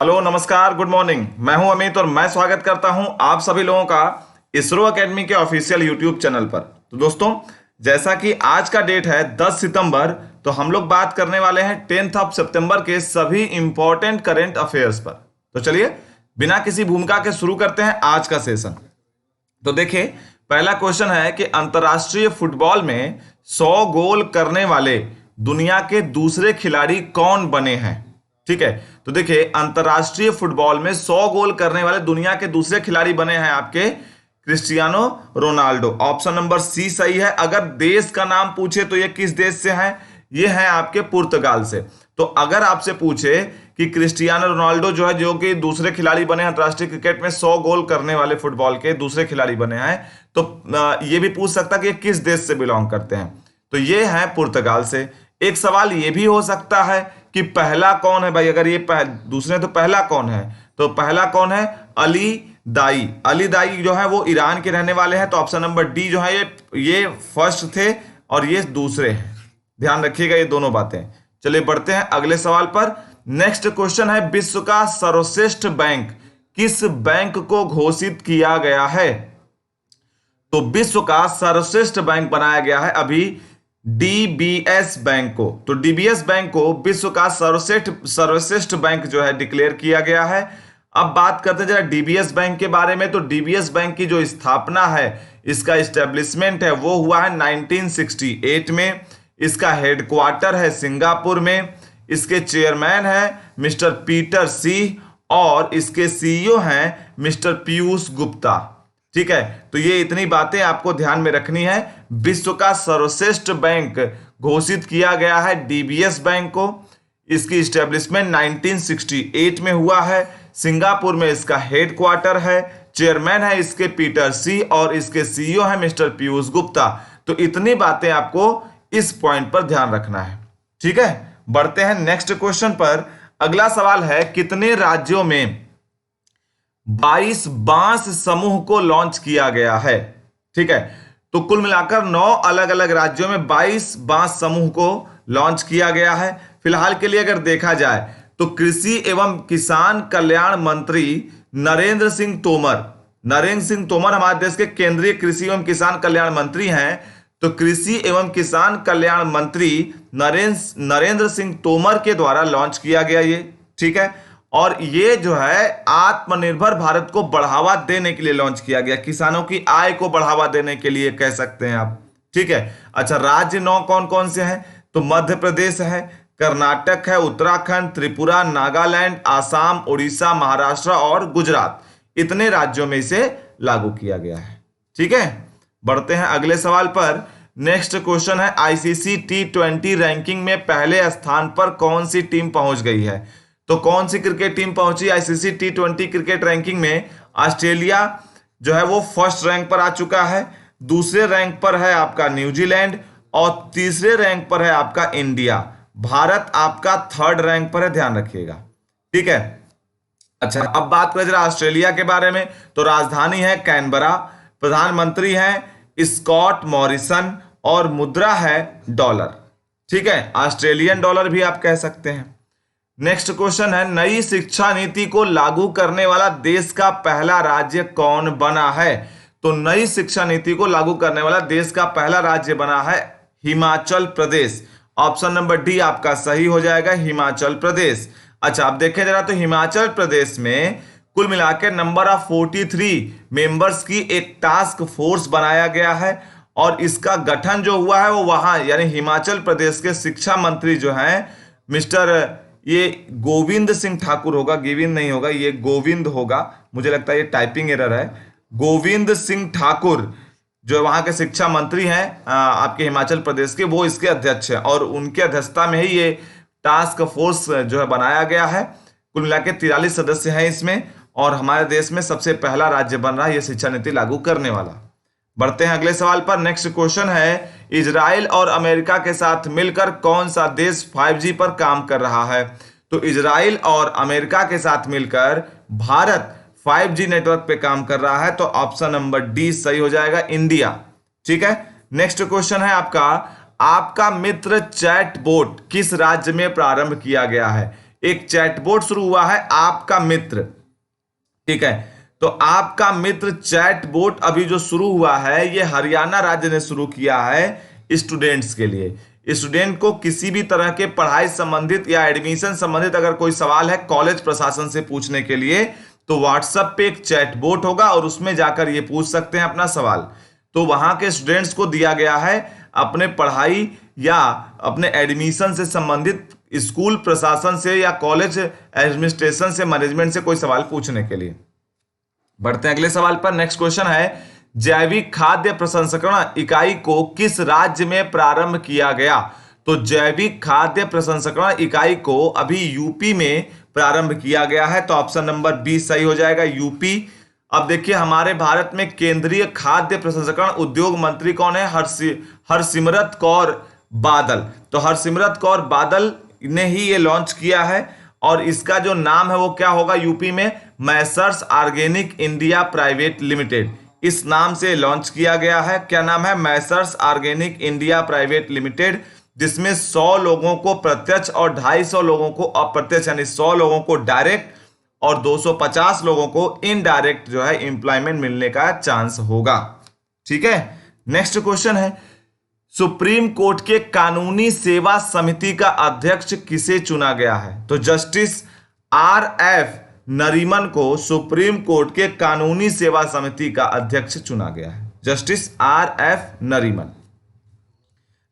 Hello, नमस्कार, good morning. मैं हूं अमित और मैं स्वागत करता हूं आप सभी लोगों का इसरो एकेडमी के ऑफिशियल यूट्यूब चैनल पर। तो दोस्तों, जैसा कि आज का डेट है 10 सितंबर, तो हम लोग बात करने वाले हैं 10th ऑफ सितंबर के सभी इंपॉर्टेंट करंट अफेयर्स पर। तो चलिए बिना किसी भूमिका के शुरू करते हैं आज का सेशन। तो देखिए, पहला क्वेश्चन है कि अंतर्राष्ट्रीय फुटबॉल में 100 गोल करने वाले दुनिया के दूसरे खिलाड़ी कौन बने हैं। ठीक है, तो देखिए अंतर्राष्ट्रीय फुटबॉल में 100 गोल करने वाले दुनिया के दूसरे खिलाड़ी बने हैं आपके Cristiano Ronaldo. Option number C सही है। अगर देश का नाम पूछे तो ये किस देश से हैं? ये हैं आपके पुर्तगाल से। तो अगर आपसे पूछे कि क्रिस्टियानो रोनाल्डो जो है, जो कि दूसरे खिलाड़ी बने हैं अंतर्राष्ट्रीय क्रिकेट में 100 गोल करने वाले फुटबॉल के दूसरे खिलाड़ी बने हैं, तो ये भी पूछ सकता कि ये किस देश से बिलोंग करते हैं। तो ये है पुर्तगाल से। एक सवाल ये भी हो सकता है कि पहला कौन है भाई। अगर ये दूसरे, तो पहला कौन है? तो पहला कौन है? अली दाई। अली दाई जो है वो ईरान के रहने वाले हैं। तो ऑप्शन नंबर डी जो है ये फर्स्ट थे और ये दूसरे हैं। ध्यान रखिएगा ये दोनों बातें। चलिए बढ़ते हैं अगले सवाल पर। नेक्स्ट क्वेश्चन है, विश्व का सर्वश्रेष्ठ बैंक किस बैंक को घोषित किया गया है? तो विश्व का सर्वश्रेष्ठ बैंक बनाया गया है अभी डीबीएस बैंक को। तो डीबीएस बैंक को विश्व का सर्वश्रेष्ठ बैंक जो है डिक्लेयर किया गया है। अब बात करते हैं जरा डीबीएस बैंक के बारे में। तो डीबीएस बैंक की जो स्थापना है, इसका इस्टेब्लिशमेंट है, वो हुआ है 1968 में। इसका हेडक्वार्टर है सिंगापुर में। इसके चेयरमैन है मिस्टर पीटर सी और इसके सीईओ हैं मिस्टर पीयूष गुप्ता। ठीक है, तो ये इतनी बातें आपको ध्यान में रखनी है। विश्व का सर्वश्रेष्ठ बैंक घोषित किया गया है डीबीएस बैंक को। इसकी इस्टेब्लिशमेंट 1968 में हुआ है। सिंगापुर में इसका हेडक्वार्टर है। चेयरमैन है इसके पीटर सी और इसके सीईओ है मिस्टर पीयूष गुप्ता। तो इतनी बातें आपको इस पॉइंट पर ध्यान रखना है। ठीक है, बढ़ते हैं नेक्स्ट क्वेश्चन पर। अगला सवाल है, कितने राज्यों में 22 बांस समूह को लॉन्च किया गया है? ठीक है, तो कुल मिलाकर 9 अलग अलग राज्यों में 22 बांस समूह को लॉन्च किया गया है। फिलहाल के लिए अगर देखा जाए तो कृषि एवं किसान कल्याण मंत्री नरेंद्र सिंह तोमर हमारे देश के केंद्रीय कृषि एवं किसान कल्याण मंत्री हैं। तो कृषि एवं किसान कल्याण मंत्री नरेंद्र सिंह तोमर के द्वारा लॉन्च किया गया ये। ठीक है, और ये जो है आत्मनिर्भर भारत को बढ़ावा देने के लिए लॉन्च किया गया, किसानों की आय को बढ़ावा देने के लिए कह सकते हैं आप। ठीक है, अच्छा, राज्य 9 कौन कौन से हैं? तो मध्य प्रदेश है, कर्नाटक है, उत्तराखंड, त्रिपुरा, नागालैंड, आसाम, उड़ीसा, महाराष्ट्र और गुजरात। इतने राज्यों में इसे लागू किया गया है। ठीक है, बढ़ते हैं अगले सवाल पर। नेक्स्ट क्वेश्चन है, आईसीसी T20 रैंकिंग में पहले स्थान पर कौन सी टीम पहुंच गई है? तो कौन सी क्रिकेट टीम पहुंची आईसीसी T20 क्रिकेट रैंकिंग में? ऑस्ट्रेलिया जो है वो फर्स्ट रैंक पर आ चुका है। दूसरे रैंक पर है आपका न्यूजीलैंड और तीसरे रैंक पर है आपका इंडिया। भारत आपका थर्ड रैंक पर है, ध्यान रखिएगा। ठीक है, अच्छा, अब बात करें जरा ऑस्ट्रेलिया के बारे में। तो राजधानी है कैनबरा, प्रधानमंत्री हैं स्कॉट मॉरिसन और मुद्रा है डॉलर। ठीक है, ऑस्ट्रेलियन डॉलर भी आप कह सकते हैं। नेक्स्ट क्वेश्चन है, नई शिक्षा नीति को लागू करने वाला देश का पहला राज्य कौन बना है? तो नई शिक्षा नीति को लागू करने वाला देश का पहला राज्य बना है Himachal Pradesh. Option number D आपका सही हो जाएगा, हिमाचल प्रदेश। अच्छा, आप देखें जरा, तो हिमाचल प्रदेश में कुल मिलाकर नंबर ऑफ 43 मेंबर्स की एक टास्क फोर्स बनाया गया है और इसका गठन जो हुआ है वो वहां यानी हिमाचल प्रदेश के शिक्षा मंत्री जो हैं मिस्टर ये गोविंद सिंह ठाकुर होगा, गोविंद नहीं होगा, ये गोविंद होगा, मुझे लगता है ये टाइपिंग एरर है। गोविंद सिंह ठाकुर जो वहां के शिक्षा मंत्री हैं आपके हिमाचल प्रदेश के, वो इसके अध्यक्ष हैं और उनके अध्यक्षता में ही ये टास्क फोर्स जो है बनाया गया है। कुल मिला के 43 सदस्य हैं इसमें और हमारे देश में सबसे पहला राज्य बन रहा है ये शिक्षा नीति लागू करने वाला। बढ़ते हैं अगले सवाल पर। नेक्स्ट क्वेश्चन है, इजराइल और अमेरिका के साथ मिलकर कौन सा देश 5G पर काम कर रहा है? तो इजराइल और अमेरिका के साथ मिलकर भारत 5G नेटवर्क पे काम कर रहा है। तो ऑप्शन नंबर डी सही हो जाएगा, इंडिया। ठीक है, नेक्स्ट क्वेश्चन है आपका, आपका मित्र चैटबॉट किस राज्य में प्रारंभ किया गया है? एक चैटबोट शुरू हुआ है आपका मित्र, ठीक है। तो आपका मित्र चैटबोट अभी जो शुरू हुआ है ये हरियाणा राज्य ने शुरू किया है स्टूडेंट्स के लिए। स्टूडेंट को किसी भी तरह के पढ़ाई संबंधित या एडमिशन संबंधित अगर कोई सवाल है कॉलेज प्रशासन से पूछने के लिए, तो व्हाट्सएप पे एक चैटबोट होगा और उसमें जाकर ये पूछ सकते हैं अपना सवाल। तो वहां के स्टूडेंट्स को दिया गया है अपने पढ़ाई या अपने एडमिशन से संबंधित स्कूल प्रशासन से या कॉलेज एडमिनिस्ट्रेशन से, मैनेजमेंट से कोई सवाल पूछने के लिए। बढ़ते हैं अगले सवाल पर। नेक्स्ट क्वेश्चन है, जैविक खाद्य प्रसंस्करण इकाई को किस राज्य में प्रारंभ किया गया? तो जैविक खाद्य प्रसंस्करण इकाई को अभी यूपी में प्रारंभ किया गया है, तो ऑप्शन नंबर बी सही हो जाएगा, यूपी। अब देखिए हमारे भारत में केंद्रीय खाद्य प्रसंस्करण उद्योग मंत्री कौन है? हरसिमरत कौर बादल। तो हरसिमरत कौर बादल ने ही ये लॉन्च किया है और इसका जो नाम है वो क्या होगा यूपी में? Messrs organic India private limited, इस नाम से लॉन्च किया गया है। क्या नाम है? Messrs organic India private limited, जिसमें 100 लोगों को प्रत्यक्ष और 250 लोगों को अप्रत्यक्ष, यानी 100 लोगों को डायरेक्ट और 250 लोगों को इनडायरेक्ट जो है एम्प्लॉयमेंट मिलने का चांस होगा, ठीक है। नेक्स्ट क्वेश्चन है, सुप्रीम कोर्ट के कानूनी सेवा समिति का अध्यक्ष किसे चुना गया है? तो जस्टिस RF नरीमन को सुप्रीम कोर्ट के कानूनी सेवा समिति का अध्यक्ष चुना गया है। जस्टिस RF नरीमन,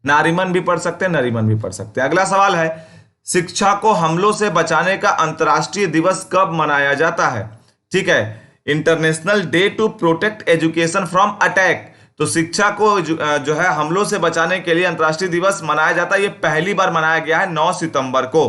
नारीमन भी पढ़ सकते हैं, नरीमन भी पढ़ सकते हैं। अगला सवाल है, शिक्षा को हमलों से बचाने का अंतर्राष्ट्रीय दिवस कब मनाया जाता है? ठीक है, international day to protect education from attack. तो शिक्षा को जो है हमलों से बचाने के लिए अंतर्राष्ट्रीय दिवस मनाया जाता है। ये पहली बार मनाया गया है 9 सितंबर को,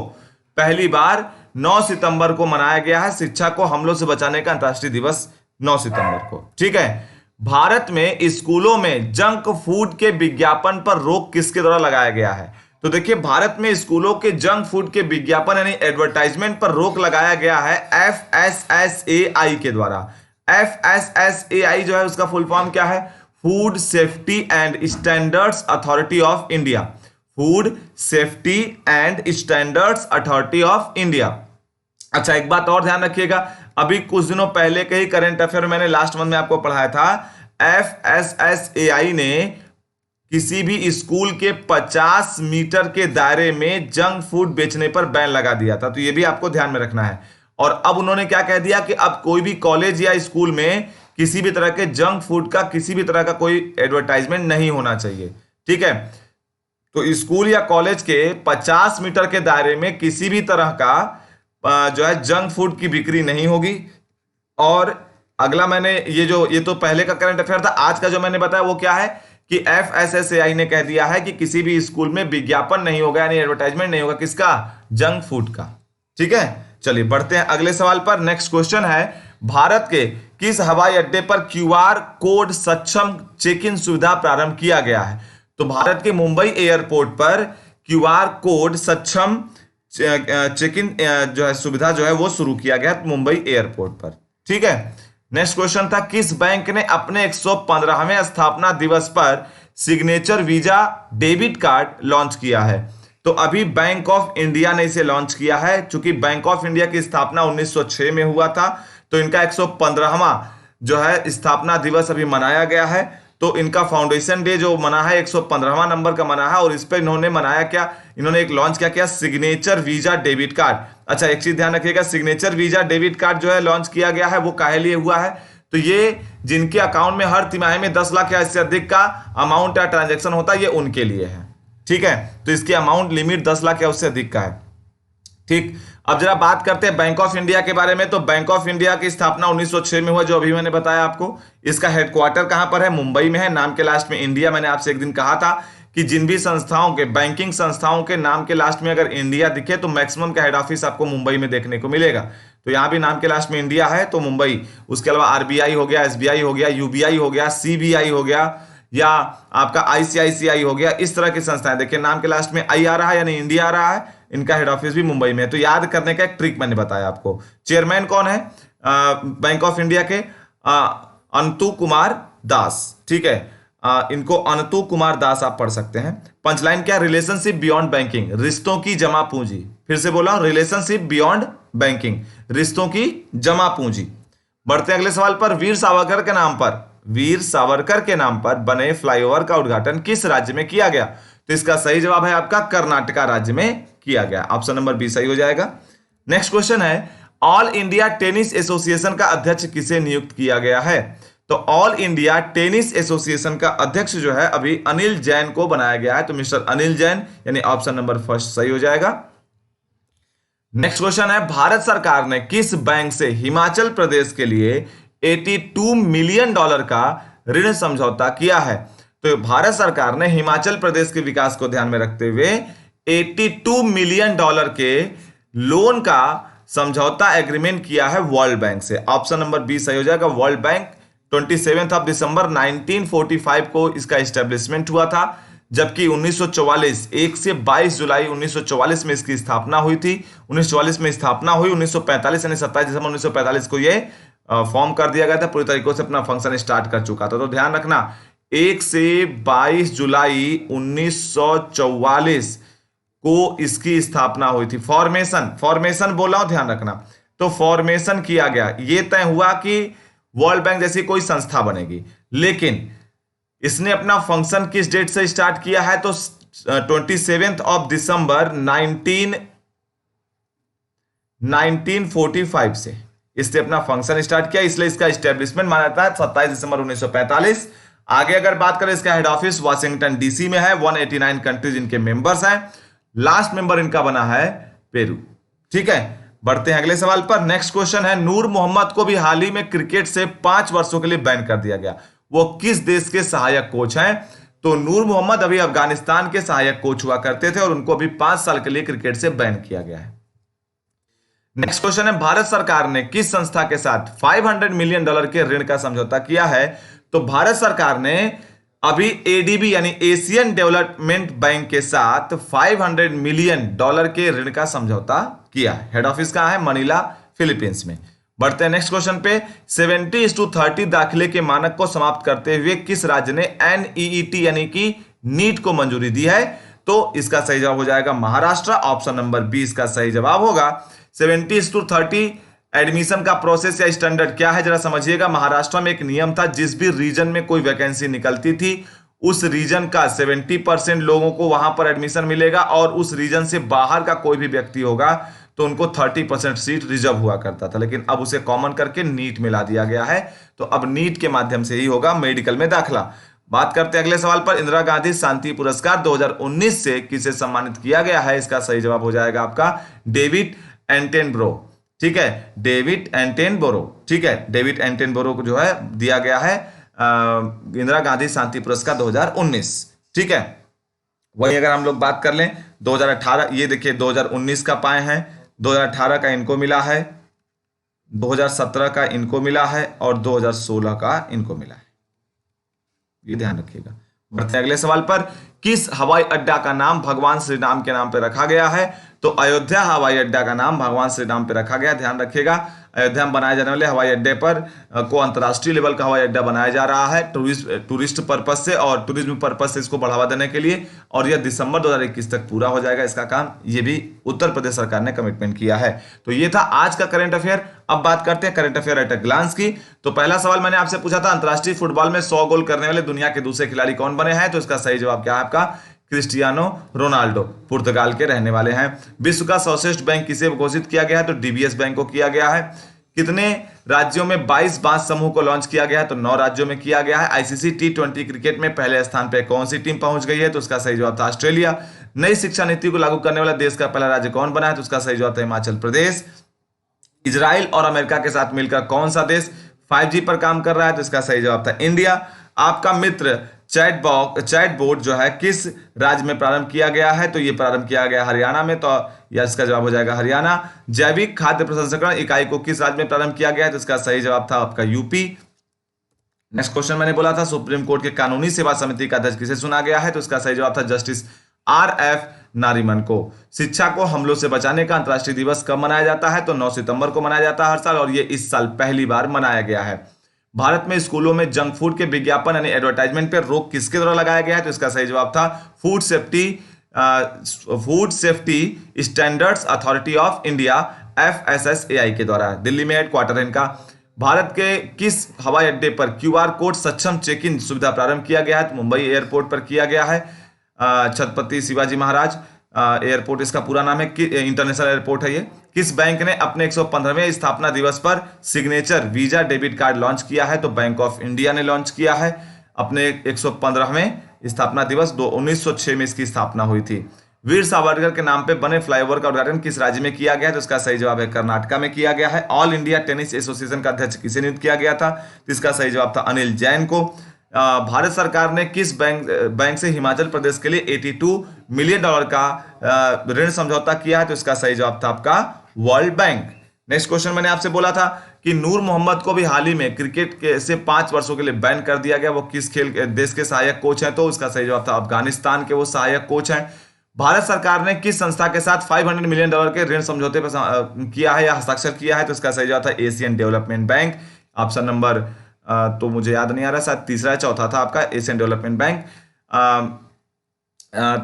पहली बार 9 सितंबर को मनाया गया है शिक्षा को हमलों से बचाने का अंतर्राष्ट्रीय दिवस 9 सितंबर को, ठीक है। भारत में स्कूलों में जंक फूड के विज्ञापन पर रोक किसके द्वारा लगाया गया है? तो देखिए भारत में स्कूलों के जंक फूड के विज्ञापन यानी एडवर्टाइजमेंट पर रोक लगाया गया है FSSAI के द्वारा। FSSAI जो है उसका फुल फॉर्म क्या है? Food safety and standards authority of India. Food safety and standards authority of India. अच्छा एक बात और ध्यान रखिएगा, अभी कुछ दिनों पहले के ही करंट अफेयर मैंने लास्ट मंथ में आपको पढ़ाया था, FSSAI ने किसी भी स्कूल के 50 मीटर के दायरे में जंक फूड बेचने पर बैन लगा दिया था। तो ये भी आपको ध्यान में रखना है। और अब उन्होंने क्या कह दिया कि अब कोई भी कॉलेज या स्कूल में किसी भी तरह के जंक फूड का किसी भी तरह का कोई एडवर्टाइजमेंट नहीं होना चाहिए, ठीक है। तो स्कूल या कॉलेज के 50 मीटर के दायरे में किसी भी तरह का जो है जंक फूड की बिक्री नहीं होगी। और अगला मैंने ये तो पहले का करंट अफेयर था। आज का जो मैंने बताया वो क्या है कि FSSAI ने कह दिया है कि किसी भी स्कूल में विज्ञापन नहीं होगा यानी एडवर्टाइजमेंट नहीं होगा, किसका? जंक फूड का, ठीक है। चलिए बढ़ते हैं अगले सवाल पर। नेक्स्ट क्वेश्चन है, भारत के किस हवाई अड्डे पर QR कोड सक्षम चेक इन सुविधा प्रारंभ किया गया है? तो भारत के मुंबई एयरपोर्ट पर QR कोड सक्षम चेक इन जो है सुविधा जो है वो शुरू किया गया मुंबई एयरपोर्ट पर, ठीक है। नेक्स्ट क्वेश्चन था, किस बैंक ने अपने 115वें स्थापना दिवस पर signature visa debit card launch किया है? तो अभी बैंक ऑफ इंडिया ने इसे लॉन्च किया है। चूंकि बैंक ऑफ इंडिया की स्थापना 1906 में हुआ था, तो इनका 115वां जो है स्थापना दिवस अभी मनाया गया है। तो इनका फाउंडेशन डे जो मना है 115वां नंबर का मना है और इस पर इन्होंने मनाया क्या? इन्होंने एक लॉन्च किया सिग्नेचर वीजा डेबिट कार्ड। अच्छा एक चीज ध्यान रखिएगा, सिग्नेचर वीजा डेबिट कार्ड जो है लॉन्च किया गया है वो काहे लिए हुआ है? तो ये जिनके अकाउंट में हर तिमाही में 10 लाख या इससे अधिक का अमाउंट या ट्रांजेक्शन होता है, ये उनके लिए है, ठीक है। तो इसकी अमाउंट लिमिट 10 लाख या उससे अधिक का है, ठीक। अब जरा बात करते हैं बैंक ऑफ इंडिया के बारे में। तो बैंक ऑफ इंडिया की स्थापना 1906 में हुआ, जो अभी मैंने बताया आपको। इसका हेडक्वार्टर कहां पर है? मुंबई में है। नाम के लास्ट में इंडिया। मैंने आपसे एक दिन कहा था कि जिन भी संस्थाओं के, बैंकिंग संस्थाओं के नाम के लास्ट में अगर इंडिया दिखे तो मैक्सिमम का हेड ऑफिस आपको मुंबई में देखने को मिलेगा। तो यहां भी नाम के लास्ट में इंडिया है तो मुंबई। उसके अलावा RBI हो गया, SBI हो गया, UBI हो गया, CBI हो गया, या आपका ICICI हो गया। इस तरह की संस्थाएं देखिए नाम के लास्ट में आई आ रहा है यानी इंडिया आ रहा है, इनका हेड ऑफिस भी मुंबई में है। तो याद करने का एक ट्रिक मैंने बताया आपको। चेयरमैन कौन है बैंक ऑफ इंडिया के? अंतु कुमार दास, ठीक है। इनको अनतु कुमार दास आप पढ़ सकते हैं। पंचलाइन क्या? रिलेशनशिप बियॉन्ड बैंकिंग, रिश्तों की जमा पूंजी। फिर से बोला, रिलेशनशिप बियॉन्ड बैंकिंग, रिश्तों की जमा पूंजी। बढ़ते हैं अगले सवाल पर। वीर सावरकर के नाम पर, वीर सावरकर के नाम पर बने फ्लाईओवर का उद्घाटन किस राज्य में किया गया? तो इसका सही जवाब है आपका कर्नाटका राज्य में किया गया। ऑप्शन नंबर बी सही हो जाएगा। नेक्स्ट क्वेश्चन है, ऑल इंडिया टेनिस एसोसिएशन का अध्यक्ष किसे नियुक्त किया गया है? तो ऑल इंडिया टेनिस एसोसिएशन का अध्यक्ष जो है अभी अनिल जैन को बनाया गया है। तो मिस्टर अनिल जैन, यानी ऑप्शन नंबर फर्स्ट सही हो जाएगा। नेक्स्ट क्वेश्चन है, भारत सरकार ने किस बैंक से हिमाचल प्रदेश के लिए 82 मिलियन डॉलर का ऋण समझौता किया है? तो भारत सरकार ने हिमाचल प्रदेश के विकास को ध्यान में रखते हुए 82 मिलियन डॉलर के लोन का समझौता एग्रीमेंट किया है वर्ल्ड बैंक से। ऑप्शन नंबर बी सही हो जाएगा। वर्ल्ड बैंक 27 दिसंबर 1945 को इसका एस्टेब्लिशमेंट हुआ था, जबकि 1944 1 से 22 जुलाई 1944 में इसकी स्थापना हुई थी। 1944 में स्थापना हुई, 1945 यानी 27 दिसंबर 1945 को ये फॉर्म कर दिया गया था, पूरी तरीके से अपना फंक्शन स्टार्ट कर चुका था। तो ध्यान रखना, 1 से 22 जुलाई 1944 को इसकी स्थापना हुई थी। फॉर्मेशन बोला हूं, ध्यान रखना। तो फॉर्मेशन किया गया, यह तय हुआ कि वर्ल्ड बैंक जैसी कोई संस्था बनेगी, लेकिन इसने अपना फंक्शन किस डेट से स्टार्ट किया है? तो 27 दिसंबर 1945 से इसने अपना फंक्शन स्टार्ट किया, इसलिए इसका एस्टेब्लिशमेंट माना जाता है 27 दिसंबर 1945। आगे अगर बात करें, इसका हेड ऑफिस वाशिंगटन डीसी में है। 189 कंट्रीज इनके मेंबर्स हैं। लास्ट मेंबर इनका बना है पेरू। ठीक है, बढ़ते हैं अगले सवाल पर। नेक्स्ट क्वेश्चन है, नूर मोहम्मद को भी हाल ही में क्रिकेट से 5 वर्षों के लिए बैन कर दिया गया। वो किस देश के सहायक कोच हैं? तो नूर मोहम्मद अभी अफगानिस्तान के सहायक कोच हुआ करते थे और उनको अभी 5 साल के लिए क्रिकेट से बैन किया गया है। नेक्स्ट क्वेश्चन है, भारत सरकार ने किस संस्था के साथ 500 मिलियन डॉलर के ऋण का समझौता किया है? तो भारत सरकार ने अभी एडीबी यानी एशियन डेवलपमेंट बैंक के साथ 500 मिलियन डॉलर के ऋण का समझौता किया है। हेड ऑफिस कहां है? मनीला, फिलीपींस में। बढ़ते हैं नेक्स्ट क्वेश्चन पे। 70:30 दाखिले के मानक को समाप्त करते हुए किस राज्य ने एनईईटी यानी कि नीट को मंजूरी दी है? तो इसका सही जवाब हो जाएगा महाराष्ट्र। ऑप्शन नंबर बी इसका सही जवाब होगा। 70:30 एडमिशन का प्रोसेस या स्टैंडर्ड क्या है, जरा समझिएगा। महाराष्ट्र में एक नियम था, जिस भी रीजन में कोई वैकेंसी निकलती थी उस रीजन का 70% लोगों को वहां पर एडमिशन मिलेगा, और उस रीजन से बाहर का कोई भी व्यक्ति होगा तो उनको 30% सीट रिजर्व हुआ करता था। लेकिन अब उसे कॉमन करके नीट में ला दिया गया है, तो अब नीट के माध्यम से ही होगा मेडिकल में दाखिला। बात करते हैं अगले सवाल पर। इंदिरा गांधी शांति पुरस्कार 2019 से किसे सम्मानित किया गया है? इसका सही जवाब हो जाएगा आपका डेविड एटेनबरो। ठीक है, डेविड एटेनबरो। ठीक है, डेविड एटेनबरो को जो है दिया गया है इंदिरा गांधी शांति पुरस्कार 2019। ठीक है, वही अगर हम लोग बात कर लें 2018, ये देखिए 2019 का पाए हैं, 2018 का इनको मिला है, 2017 का इनको मिला है और 2016 का इनको मिला है, ये ध्यान रखिएगा। बढ़ते हैं अगले सवाल पर। किस हवाई अड्डा का नाम भगवान श्री राम के नाम पर रखा गया है? तो अयोध्या हवाई अड्डा का नाम भगवान श्री राम पे रखा गया। ध्यान रखिएगा, अयोध्या में बनाए जाने वाले हवाई अड्डे पर को अंतर्राष्ट्रीय लेवल का हवाई अड्डा बनाया जा रहा है टूरिस्ट पर्पज से और टूरिज्म पर्पज से इसको बढ़ावा देने के लिए, और यह दिसंबर 2021 तक पूरा हो जाएगा इसका काम। ये भी उत्तर प्रदेश सरकार ने कमिटमेंट किया है। तो ये था आज का करंट अफेयर। अब बात करते हैं current affair at a glance की। तो पहला सवाल मैंने आपसे पूछा था, अंतर्राष्ट्रीय फुटबॉल में 100 गोल करने वाले दुनिया के दूसरे खिलाड़ी कौन बने हैं? तो इसका सही जवाब क्या है आपका? क्रिस्टियानो रोनाल्डो, पुर्तगाल के रहने वाले हैं। विश्व का सर्वश्रेष्ठ बैंक किसे घोषित किया गया है? तो डीबीएस बैंक को किया गया है। कितने राज्यों में 22 बांस समूह को लॉन्च किया गया है? तो 9 राज्यों में किया गया है। आईसीसी T20 क्रिकेट में पहले स्थान पर कौन सी टीम पहुंच गई है? तो उसका सही जवाब था ऑस्ट्रेलिया। नई शिक्षा नीति को लागू करने वाला देश का पहला राज्य कौन बना है? तो उसका सही जवाब था हिमाचल प्रदेश। इजराइल और अमेरिका के साथ मिलकर कौन सा देश 5G पर काम कर रहा है? तो इसका सही जवाब था इंडिया। आपका मित्र चैटबॉट जो है किस राज्य में प्रारंभ किया गया है? तो ये प्रारंभ किया गया हरियाणा में, तो यह इसका जवाब हो जाएगा हरियाणा। जैविक खाद्य प्रसंस्करण इकाई को किस राज्य में प्रारंभ किया गया है? तो इसका सही जवाब था आपका यूपी। नेक्स्ट क्वेश्चन मैंने बोला था, सुप्रीम कोर्ट के कानूनी सेवा समिति का अध्यक्ष किसे चुना गया है? तो इसका सही जवाब था जस्टिस RF नारीमन को। शिक्षा को हमलों से बचाने का अंतर्राष्ट्रीय दिवस कब मनाया जाता है? तो 9 सितंबर को मनाया जाता है हर साल, और ये इस साल पहली बार मनाया गया है। भारत में स्कूलों में जंक फूड के विज्ञापन यानी एडवर्टाइजमेंट पर रोक किसके द्वारा लगाया गया है? तो इसका सही जवाब था food safety standards authority of India FSSAI के द्वारा। दिल्ली में हेडक्वार्टर है इनका। भारत के किस हवाई अड्डे पर QR कोड सक्षम चेक इन सुविधा प्रारंभ किया गया है? तो मुंबई एयरपोर्ट पर किया गया है। छत्रपति शिवाजी महाराज एयरपोर्ट इसका पूरा नाम है, इंटरनेशनल एयरपोर्ट है ये। किस बैंक ने अपने 115वें स्थापना दिवस पर signature visa debit card launch किया है? तो बैंक ऑफ इंडिया ने लॉन्च किया है अपने 115वें स्थापना दिवस 1906 में इसकी स्थापना हुई थी। वीर सावरकर के नाम पे बने फ्लाईओवर का उद्घाटन किस राज्य में किया गया है? तो इसका सही जवाब है कर्नाटका में किया गया है। ऑल इंडिया टेनिस एसोसिएशन का अध्यक्ष किसे नियुक्त किया गया था? तो इसका सही जवाब था अनिल जैन को। भारत सरकार ने किस बैंक से हिमाचल प्रदेश के लिए $82 मिलियन का ऋण समझौता किया है? तो इसका सही जवाब था आपका वर्ल्ड बैंक। नेक्स्ट क्वेश्चन मैंने आपसे बोला था कि नूर मोहम्मद को भी हाल ही में क्रिकेट के से 5 वर्षों के लिए बैन कर दिया गया। वो किस देश के सहायक कोच हैं? तो उसका सही जवाब था अफगानिस्तान के वो सहायक कोच हैं। भारत सरकार ने किस संस्था के साथ $500 मिलियन के ऋण समझौते पर किया है या हस्ताक्षर किया है? तो इसका सही जवाब था Asian development bank. Option number तो मुझे याद नहीं आ रहा, शायद तीसरा या चौथा था आपका एशियन डेवलपमेंट बैंक।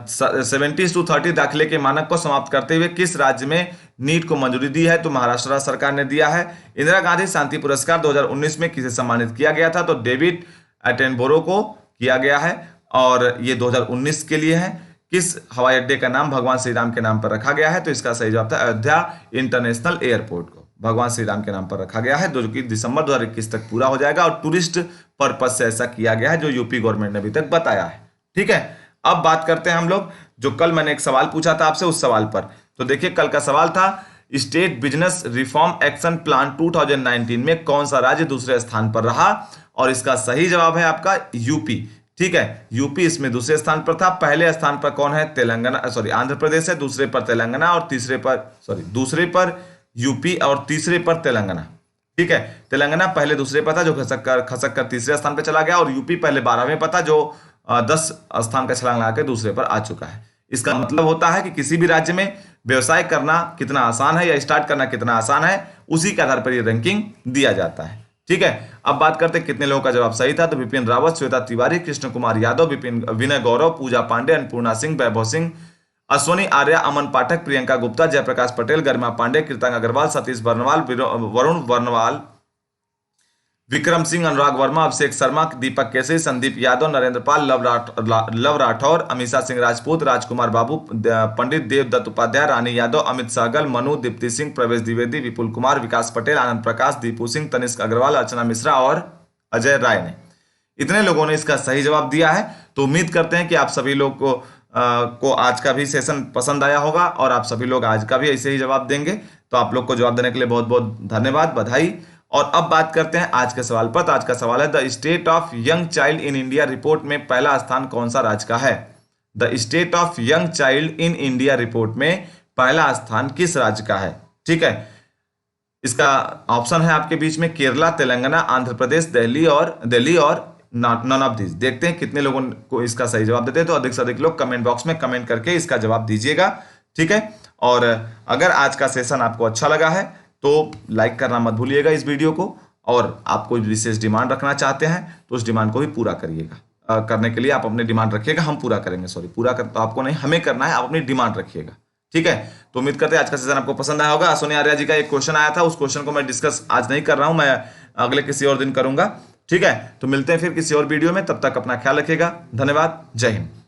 70:30 दाखिले के मानक को समाप्त करते हुए किस राज्य में नीट को मंजूरी दी है? तो महाराष्ट्र राज्य सरकार ने दिया है। इंदिरा गांधी शांति पुरस्कार 2019 में किसे सम्मानित किया गया था? तो डेविड एटनबरो को किया गया है और ये 2019 के लिए है। किस हवाई अड्डे का नाम भगवान श्री राम के नाम पर रखा गया है? तो इसका सही जवाब था अयोध्या इंटरनेशनल एयरपोर्ट को भगवान श्री राम के नाम पर रखा गया है, जो कि दिसंबर 2021 तक पूरा हो जाएगा और टूरिस्ट पर्पज से ऐसा किया गया है जो यूपी गवर्नमेंट ने अभी तक बताया है। ठीक है, अब बात करते हैं हम लोग जो कल मैंने एक सवाल पूछा था आपसे उस सवाल पर। तो देखिए कल का सवाल था estate business reform action plan 2019 में कौन सा राज्य दूसरे स्थान पर रहा? और इसका सही जवाब है आपका यूपी। ठीक है, यूपी इसमें दूसरे स्थान पर था। पहले स्थान पर कौन है? आंध्र प्रदेश है, दूसरे पर तेलंगाना और दूसरे पर यूपी और तीसरे पर तेलंगाना। ठीक है, तेलंगाना पहले दूसरे पर था जो खसक कर तीसरे स्थान पर चला गया और यूपी पहले 12वें पर था जो 10 स्थान का छलांग लगा के दूसरे पर आ चुका है। इसका मतलब होता है कि किसी भी राज्य में व्यवसाय करना कितना आसान है या स्टार्ट करना कितना आसान है, उसी के आधार पर यह रैंकिंग दिया जाता है। ठीक है, अब बात करते हैं कितने लोगों का जवाब सही था। तो विपिन रावत, श्वेता तिवारी, कृष्ण कुमार यादव, विनय गौरव, पूजा पांडे, अन्नपूर्णा सिंह, वैभव सिंह, अश्वनी आर्या, अमन पाठक, प्रियंका गुप्ता, जयप्रकाश पटेल, गरिमा पांडे, कीर्तन अग्रवाल, सतीश बर्नवाल, वरुण वर्णवाल, विक्रम सिंह, अनुराग वर्मा, अभिषेक शर्मा, दीपक केसरी, संदीप यादव, नरेंद्र पाल, लव राठौर, अमीषा सिंह राजपूत, राजकुमार बाबू, पंडित देवदत्त उपाध्याय, रानी यादव, अमित सहगल, मनु, दीप्ति सिंह, प्रवेश द्विवेदी, विपुल कुमार, विकास पटेल, आनंद प्रकाश, दीपू सिंह, तनिष्क अग्रवाल, अर्चना मिश्रा और अजय राय ने इतने लोगों ने इसका सही जवाब दिया है। तो उम्मीद करते हैं कि आप सभी लोग को आज का भी सेशन पसंद आया होगा और आप सभी लोग आज का भी ऐसे ही जवाब देंगे। तो आप लोग को जवाब देने के लिए बहुत बहुत धन्यवाद, बधाई। और अब बात करते हैं आज के सवाल पर। तो आज का सवाल है the state of young child in India report में पहला स्थान कौन सा राज्य का है? The state of young child in India report में पहला स्थान किस राज्य का है? ठीक है, इसका ऑप्शन है आपके बीच में केरला, तेलंगाना, आंध्र प्रदेश, दिल्ली और नन ऑफ दिस। देखते हैं कितने लोगों को इसका सही जवाब देते हैं। तो अधिक से अधिक लोग कमेंट बॉक्स में कमेंट करके इसका जवाब दीजिएगा। ठीक है, और अगर आज का सेशन आपको अच्छा लगा है तो लाइक करना मत भूलिएगा इस वीडियो को, और आप कोई विशेष डिमांड रखना चाहते हैं तो उस डिमांड को भी पूरा करिएगा। करने के लिए आप अपनी डिमांड रखिएगा, हम पूरा करेंगे। पूरा कर तो आपको नहीं, हमें करना है, आप अपनी डिमांड रखिएगा। ठीक है, तो उम्मीद करते हैं आज का सेशन आपको पसंद आया होगा। अश्वनी आर्या जी का एक क्वेश्चन आया था, उस क्वेश्चन को मैं डिस्कस आज नहीं कर रहा हूं, मैं अगले किसी और दिन करूंगा। ठीक है, तो मिलते हैं फिर किसी और वीडियो में, तब तक अपना ख्याल रखिएगा। धन्यवाद, जय हिंद।